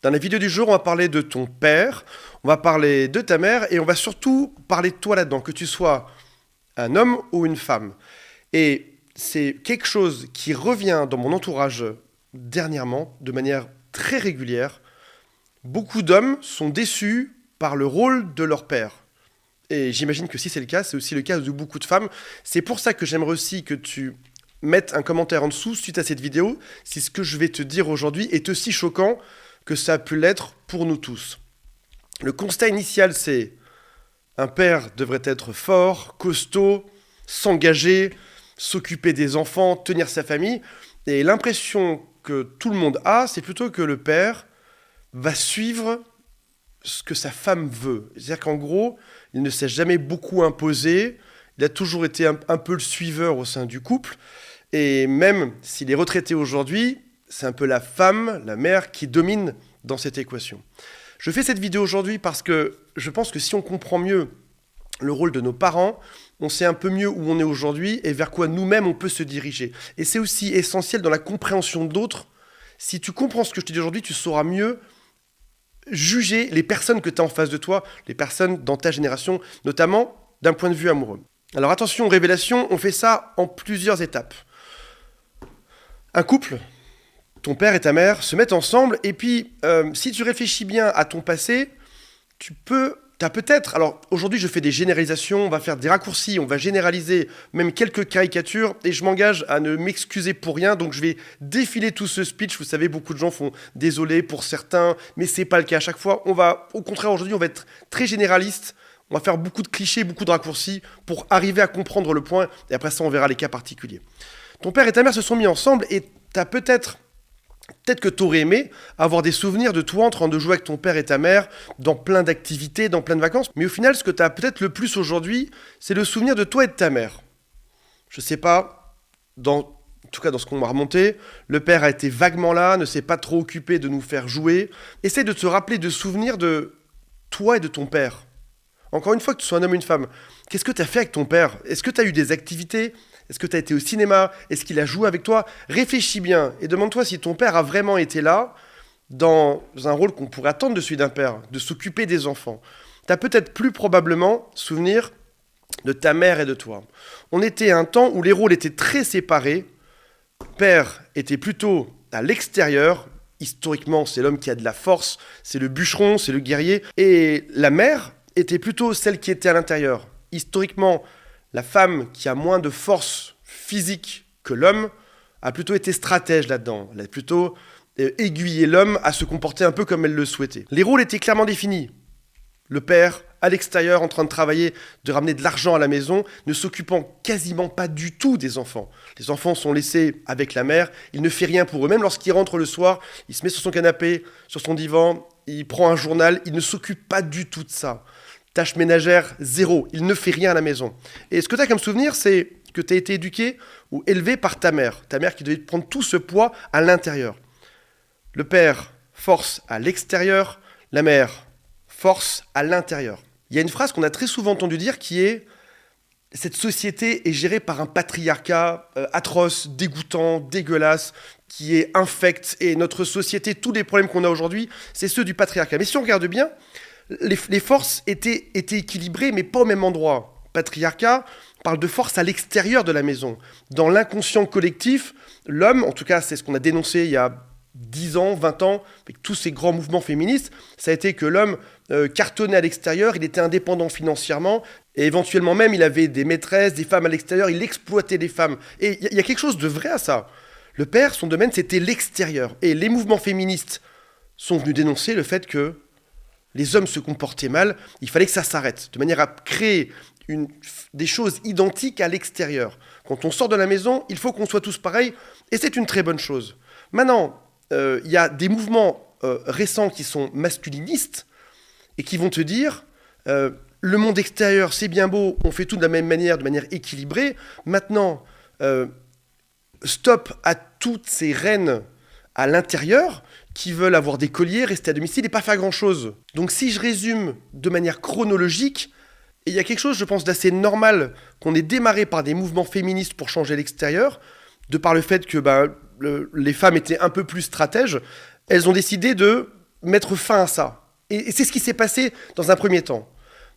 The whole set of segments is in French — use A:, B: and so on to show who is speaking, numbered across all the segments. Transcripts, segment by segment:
A: Dans la vidéo du jour, on va parler de ton père, on va parler de ta mère et on va surtout parler de toi là-dedans, que tu sois un homme ou une femme. Et c'est quelque chose qui revient dans mon entourage dernièrement, de manière très régulière. Beaucoup d'hommes sont déçus par le rôle de leur père. Et j'imagine que si c'est le cas, c'est aussi le cas de beaucoup de femmes. C'est pour ça que j'aimerais aussi que tu mettes un commentaire en dessous suite à cette vidéo, si ce que je vais te dire aujourd'hui est aussi choquant que ça a pu l'être pour nous tous. Le constat initial, c'est un père devrait être fort, costaud, s'engager, s'occuper des enfants, tenir sa famille. Et l'impression que tout le monde a, c'est plutôt que le père va suivre ce que sa femme veut. C'est-à-dire qu'en gros, il ne s'est jamais beaucoup imposé, il a toujours été un peu le suiveur au sein du couple, et même s'il est retraité aujourd'hui, c'est un peu la femme, la mère, qui domine dans cette équation. Je fais cette vidéo aujourd'hui parce que je pense que si on comprend mieux le rôle de nos parents, on sait un peu mieux où on est aujourd'hui et vers quoi nous-mêmes on peut se diriger. Et c'est aussi essentiel dans la compréhension d'autres. Si tu comprends ce que je te dis aujourd'hui, tu sauras mieux juger les personnes que tu as en face de toi, les personnes dans ta génération, notamment d'un point de vue amoureux. Alors attention, révélation, on fait ça en plusieurs étapes. Un couple, ton père et ta mère, se mettent ensemble, et puis si tu réfléchis bien à ton passé, t'as peut-être, alors aujourd'hui je fais des généralisations, on va faire des raccourcis, on va généraliser même quelques caricatures, et je m'engage à ne m'excuser pour rien, donc je vais défiler tout ce speech. Vous savez, beaucoup de gens font désolé pour certains, mais c'est pas le cas à chaque fois. Au contraire, aujourd'hui on va être très généraliste, on va faire beaucoup de clichés, beaucoup de raccourcis pour arriver à comprendre le point, et après ça on verra les cas particuliers. Ton père et ta mère se sont mis ensemble, et t'as peut-être que tu aurais aimé avoir des souvenirs de toi en train de jouer avec ton père et ta mère dans plein d'activités, dans plein de vacances. Mais au final, ce que tu as peut-être le plus aujourd'hui, c'est le souvenir de toi et de ta mère. Je sais pas, en tout cas dans ce qu'on m'a remonté, le père a été vaguement là, ne s'est pas trop occupé de nous faire jouer. Essaye de te rappeler de souvenirs de toi et de ton père. Encore une fois, que tu sois un homme ou une femme, qu'est-ce que tu as fait avec ton père? Est-ce que tu as eu des activités? Est-ce que tu as été au cinéma? Est-ce qu'il a joué avec toi? Réfléchis bien et demande-toi si ton père a vraiment été là dans un rôle qu'on pourrait attendre de celui d'un père, de s'occuper des enfants. Tu as peut-être plus probablement souvenir de ta mère et de toi. On était à un temps où les rôles étaient très séparés. Père était plutôt à l'extérieur. Historiquement, c'est l'homme qui a de la force, c'est le bûcheron, c'est le guerrier. Et la mère était plutôt celle qui était à l'intérieur. Historiquement, la femme qui a moins de force physique que l'homme a plutôt été stratège là-dedans. Elle a plutôt aiguillé l'homme à se comporter un peu comme elle le souhaitait. Les rôles étaient clairement définis. Le père, à l'extérieur, en train de travailler, de ramener de l'argent à la maison, ne s'occupant quasiment pas du tout des enfants. Les enfants sont laissés avec la mère, il ne fait rien pour eux. Même lorsqu'il rentre le soir, il se met sur son canapé, sur son divan, il prend un journal, il ne s'occupe pas du tout de ça. Tâche ménagère, zéro. Il ne fait rien à la maison. Et ce que tu as comme souvenir, c'est que tu as été éduqué ou élevé par ta mère qui devait prendre tout ce poids à l'intérieur. Le père force à l'extérieur, la mère force à l'intérieur. Il y a une phrase qu'on a très souvent entendu dire qui est « Cette société est gérée par un patriarcat atroce, dégoûtant, dégueulasse, qui est infect. Et notre société, tous les problèmes qu'on a aujourd'hui, c'est ceux du patriarcat. » Mais si on regarde bien, les forces étaient équilibrées, mais pas au même endroit. Patriarcat parle de force à l'extérieur de la maison. Dans l'inconscient collectif, l'homme, en tout cas c'est ce qu'on a dénoncé il y a 10 ans, 20 ans, avec tous ces grands mouvements féministes, ça a été que l'homme cartonnait à l'extérieur, il était indépendant financièrement, et éventuellement même il avait des maîtresses, des femmes à l'extérieur, il exploitait les femmes. Et il y a quelque chose de vrai à ça. Le père, son domaine, c'était l'extérieur. Et les mouvements féministes sont venus dénoncer le fait que les hommes se comportaient mal, il fallait que ça s'arrête, de manière à créer des choses identiques à l'extérieur. Quand on sort de la maison, il faut qu'on soit tous pareils, et c'est une très bonne chose. Maintenant, il y a des mouvements récents qui sont masculinistes, et qui vont te dire, le monde extérieur, c'est bien beau, on fait tout de la même manière, de manière équilibrée, maintenant, stop à toutes ces reines à l'intérieur, qui veulent avoir des colliers, rester à domicile et pas faire grand-chose. Donc si je résume de manière chronologique, il y a quelque chose, je pense, d'assez normal qu'on ait démarré par des mouvements féministes pour changer l'extérieur, de par le fait que les femmes étaient un peu plus stratèges, elles ont décidé de mettre fin à ça. Et c'est ce qui s'est passé dans un premier temps.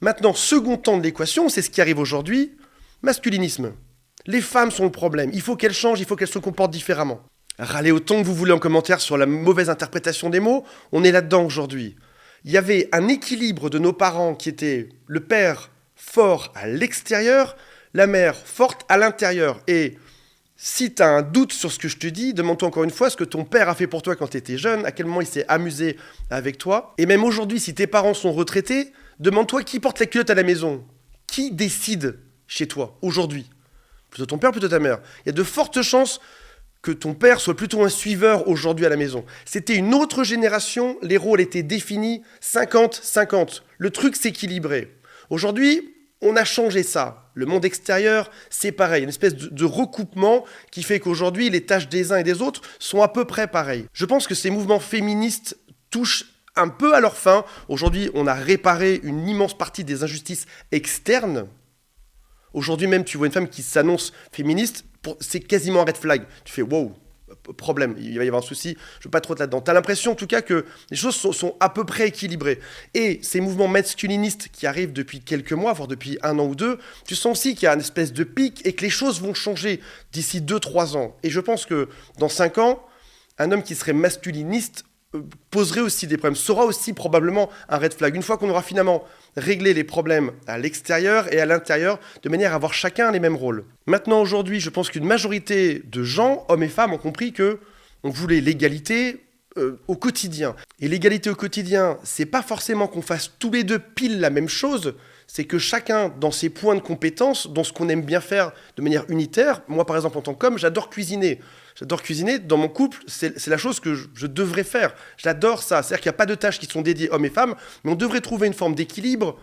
A: Maintenant, second temps de l'équation, c'est ce qui arrive aujourd'hui, masculinisme. Les femmes sont le problème. Il faut qu'elles changent, il faut qu'elles se comportent différemment. Râlez autant que vous voulez en commentaire sur la mauvaise interprétation des mots, on est là-dedans aujourd'hui. Il y avait un équilibre de nos parents qui était le père fort à l'extérieur, la mère forte à l'intérieur. Et si tu as un doute sur ce que je te dis, demande-toi encore une fois ce que ton père a fait pour toi quand tu étais jeune, à quel moment il s'est amusé avec toi. Et même aujourd'hui, si tes parents sont retraités, demande-toi qui porte la culotte à la maison. Qui décide chez toi aujourd'hui? Plutôt ton père, plutôt ta mère. Il y a de fortes chances que ton père soit plutôt un suiveur aujourd'hui à la maison. C'était une autre génération, les rôles étaient définis 50-50. Le truc s'équilibrait. Aujourd'hui, on a changé ça. Le monde extérieur, c'est pareil. Une espèce de recoupement qui fait qu'aujourd'hui, les tâches des uns et des autres sont à peu près pareilles. Je pense que ces mouvements féministes touchent un peu à leur fin. Aujourd'hui, on a réparé une immense partie des injustices externes. Aujourd'hui même, tu vois une femme qui s'annonce féministe, c'est quasiment un red flag. Tu fais wow, problème, il va y avoir un souci, je ne veux pas trop être là-dedans. Tu as l'impression en tout cas que les choses sont à peu près équilibrées. Et ces mouvements masculinistes qui arrivent depuis quelques mois, voire depuis 1 an ou 2, tu sens aussi qu'il y a une espèce de pic et que les choses vont changer d'ici 2-3 ans. Et je pense que dans 5 ans, un homme qui serait masculiniste poserait aussi des problèmes, sera aussi probablement un red flag. Une fois qu'on aura finalement réglé les problèmes à l'extérieur et à l'intérieur, de manière à avoir chacun les mêmes rôles. Maintenant, aujourd'hui, je pense qu'une majorité de gens, hommes et femmes, ont compris que on voulait l'égalité au quotidien. Et l'égalité au quotidien, c'est pas forcément qu'on fasse tous les deux pile la même chose, c'est que chacun, dans ses points de compétence, dans ce qu'on aime bien faire de manière unitaire, moi par exemple en tant qu'homme, j'adore cuisiner. J'adore cuisiner, dans mon couple, c'est la chose que je devrais faire. J'adore ça, c'est-à-dire qu'il n'y a pas de tâches qui sont dédiées hommes et femmes, mais on devrait trouver une forme d'équilibre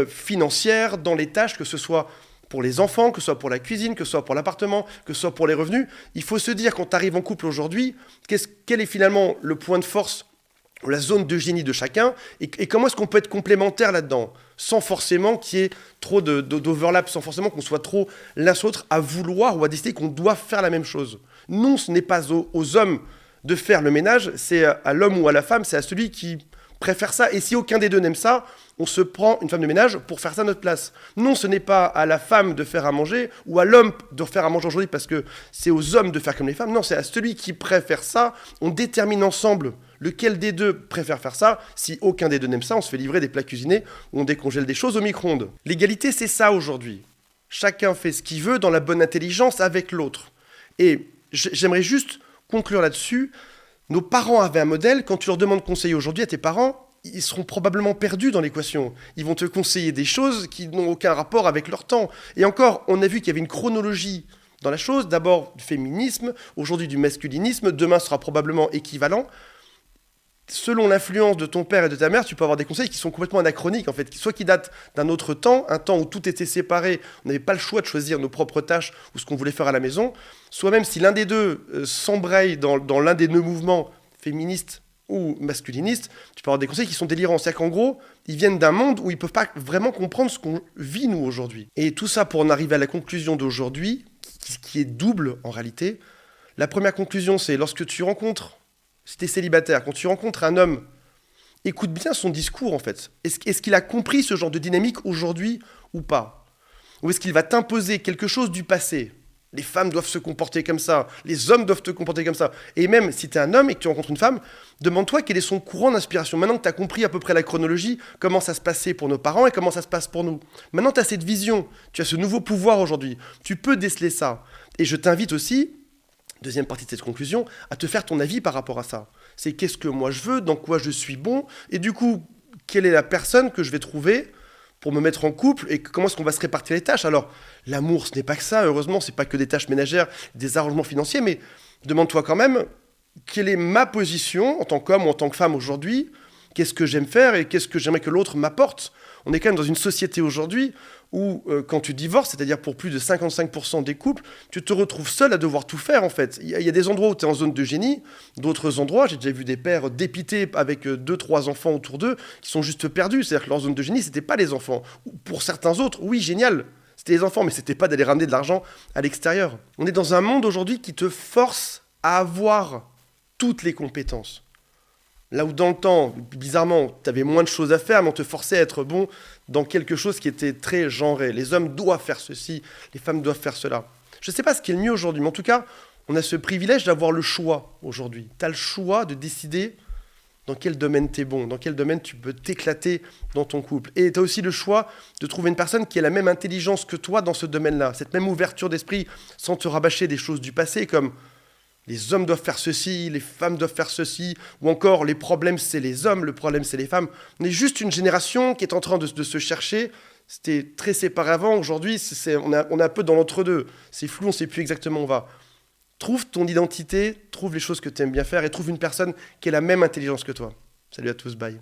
A: financière dans les tâches, que ce soit pour les enfants, que ce soit pour la cuisine, que ce soit pour l'appartement, que ce soit pour les revenus. Il faut se dire, quand tu arrives en couple aujourd'hui, quel est finalement le point de force, la zone de génie de chacun, et comment est-ce qu'on peut être complémentaire là-dedans, sans forcément qu'il y ait trop d'overlap, sans forcément qu'on soit trop l'un sur l'autre à vouloir ou à décider qu'on doit faire la même chose. Non, ce n'est pas aux hommes de faire le ménage, c'est à l'homme ou à la femme, c'est à celui qui préfère ça. Et si aucun des deux n'aime ça, on se prend une femme de ménage pour faire ça à notre place. Non, ce n'est pas à la femme de faire à manger ou à l'homme de faire à manger aujourd'hui parce que c'est aux hommes de faire comme les femmes. Non, c'est à celui qui préfère ça. On détermine ensemble lequel des deux préfère faire ça. Si aucun des deux n'aime ça, on se fait livrer des plats cuisinés ou on décongèle des choses au micro-ondes. L'égalité, c'est ça aujourd'hui. Chacun fait ce qu'il veut dans la bonne intelligence avec l'autre. Et j'aimerais juste conclure là-dessus. Nos parents avaient un modèle. Quand tu leur demandes conseil aujourd'hui à tes parents, ils seront probablement perdus dans l'équation. Ils vont te conseiller des choses qui n'ont aucun rapport avec leur temps. Et encore, on a vu qu'il y avait une chronologie dans la chose. D'abord du féminisme, aujourd'hui du masculinisme. Demain sera probablement équivalent. Selon l'influence de ton père et de ta mère, tu peux avoir des conseils qui sont complètement anachroniques, en fait, soit qui datent d'un autre temps, un temps où tout était séparé, on n'avait pas le choix de choisir nos propres tâches ou ce qu'on voulait faire à la maison, soit même si l'un des deux s'embraye dans l'un des deux mouvements féministes ou masculinistes, tu peux avoir des conseils qui sont délirants. C'est-à-dire qu'en gros, ils viennent d'un monde où ils ne peuvent pas vraiment comprendre ce qu'on vit, nous, aujourd'hui. Et tout ça pour en arriver à la conclusion d'aujourd'hui, qui est double, en réalité. La première conclusion, c'est lorsque tu rencontres, si tu es célibataire, quand tu rencontres un homme, écoute bien son discours, en fait. Est-ce qu'il a compris ce genre de dynamique aujourd'hui ou pas? Ou est-ce qu'il va t'imposer quelque chose du passé? Les femmes doivent se comporter comme ça, les hommes doivent te comporter comme ça. Et même si tu es un homme et que tu rencontres une femme, demande-toi quel est son courant d'inspiration. Maintenant que tu as compris à peu près la chronologie, comment ça se passait pour nos parents et comment ça se passe pour nous. Maintenant, tu as cette vision, tu as ce nouveau pouvoir aujourd'hui. Tu peux déceler ça. Et je t'invite aussi, deuxième partie de cette conclusion, à te faire ton avis par rapport à ça. C'est qu'est-ce que moi je veux, dans quoi je suis bon, et du coup, quelle est la personne que je vais trouver pour me mettre en couple, et comment est-ce qu'on va se répartir les tâches. Alors, l'amour, ce n'est pas que ça, heureusement, c'est pas que des tâches ménagères, des arrangements financiers, mais demande-toi quand même, quelle est ma position en tant qu'homme ou en tant que femme aujourd'hui, qu'est-ce que j'aime faire et qu'est-ce que j'aimerais que l'autre m'apporte. On est quand même dans une société aujourd'hui où quand tu divorces, c'est-à-dire pour plus de 55% des couples, tu te retrouves seul à devoir tout faire en fait. Il y a des endroits où tu es en zone de génie, d'autres endroits, j'ai déjà vu des pères dépités avec 2-3 enfants autour d'eux qui sont juste perdus. C'est-à-dire que leur zone de génie, c'était pas les enfants. Pour certains autres, oui, génial, c'était les enfants, mais c'était pas d'aller ramener de l'argent à l'extérieur. On est dans un monde aujourd'hui qui te force à avoir toutes les compétences. Là où dans le temps, bizarrement, tu avais moins de choses à faire, mais on te forçait à être bon dans quelque chose qui était très genré. Les hommes doivent faire ceci, les femmes doivent faire cela. Je ne sais pas ce qui est le mieux aujourd'hui, mais en tout cas, on a ce privilège d'avoir le choix aujourd'hui. Tu as le choix de décider dans quel domaine tu es bon, dans quel domaine tu peux t'éclater dans ton couple. Et tu as aussi le choix de trouver une personne qui a la même intelligence que toi dans ce domaine-là, cette même ouverture d'esprit, sans te rabâcher des choses du passé comme les hommes doivent faire ceci, les femmes doivent faire ceci, ou encore les problèmes c'est les hommes, le problème c'est les femmes. On est juste une génération qui est en train de se chercher. C'était très séparé avant, aujourd'hui on est un peu dans l'entre-deux. C'est flou, on ne sait plus exactement où on va. Trouve ton identité, trouve les choses que tu aimes bien faire et trouve une personne qui a la même intelligence que toi. Salut à tous, bye.